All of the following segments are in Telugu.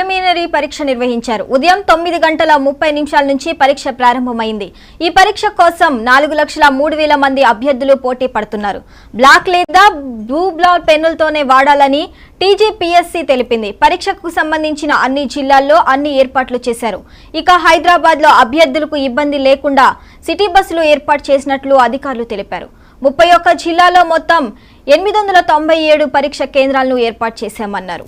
ప్రిలిమినరీ పరీక్ష నిర్వహించారు. ఉదయం 9:30 నుంచి పరీక్ష ప్రారంభమైంది. ఈ పరీక్ష కోసం 4,03,000 మంది అభ్యర్థులు పోటీ పడుతున్నారు. బ్లాక్ లేదా బ్లూ బాల్ పెన్నులతోనే వాడాలని టీజీపీఎస్సీ తెలిపింది. పరీక్షకు సంబంధించిన అన్ని జిల్లాల్లో అన్ని ఏర్పాట్లు చేశారు. ఇక హైదరాబాద్ లో అభ్యర్థులకు ఇబ్బంది లేకుండా సిటీ బస్సులు ఏర్పాటు చేసినట్లు అధికారులు తెలిపారు. 31 జిల్లాలో మొత్తం 897 పరీక్ష కేంద్రాలను ఏర్పాటు చేశామన్నారు.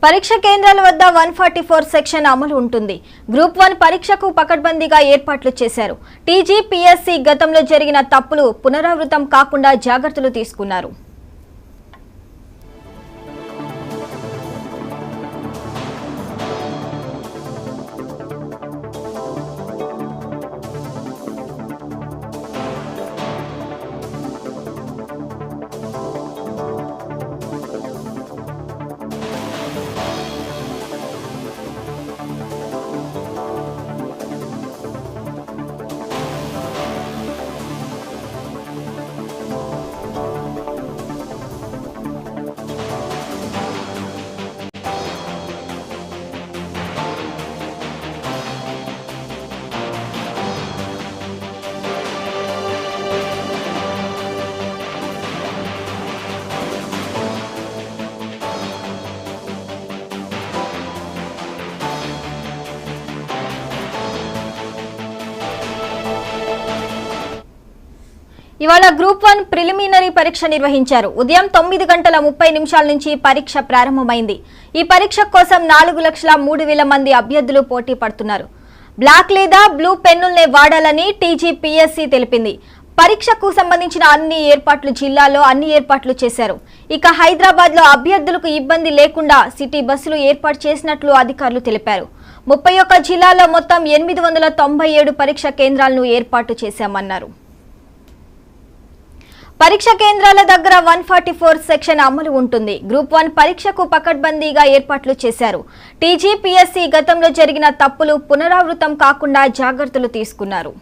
పరీక్ష కేంద్రాల వద్ద 144 సెక్షన్ అమలు ఉంటుంది. గ్రూప్ 1 పరీక్షకు పకడ్బందీగా ఏర్పాట్లు చేశారు. టీజీపీఎస్సీ గతంలో జరిగిన తప్పులు పునరావృతం కాకుండా జాగ్రత్తలు తీసుకున్నారు. ఇవాళ గ్రూప్ 1 ప్రిలిమినరీ పరీక్ష నిర్వహించారు. ఉదయం 9:30 నుంచి పరీక్ష ప్రారంభమైంది. ఈ పరీక్ష కోసం 4,03,000 మంది అభ్యర్థులు పోటీ పడుతున్నారు. బ్లాక్ లేదా బ్లూ పెన్నుల్నే వాడాలని టీజీపీఎస్సీ తెలిపింది. పరీక్షకు సంబంధించిన అన్ని జిల్లాల్లో అన్ని ఏర్పాట్లు చేశారు. ఇక హైదరాబాద్ లో అభ్యర్థులకు ఇబ్బంది లేకుండా సిటీ బస్సులు ఏర్పాటు చేసినట్లు అధికారులు తెలిపారు. 31 జిల్లాలో మొత్తం 897 పరీక్ష కేంద్రాలను ఏర్పాటు చేశామన్నారు. పరీక్ష కేంద్రాల దగ్గర 144 సెక్షన్ అమలు ఉంటుంది. గ్రూప్ 1 పరీక్షకు పకడ్బందీగా ఏర్పాట్లు చేశారు. టీజీపీఎస్సీ గతంలో జరిగిన తప్పులు పునరావృతం కాకుండా జాగ్రత్తలు తీసుకున్నారు.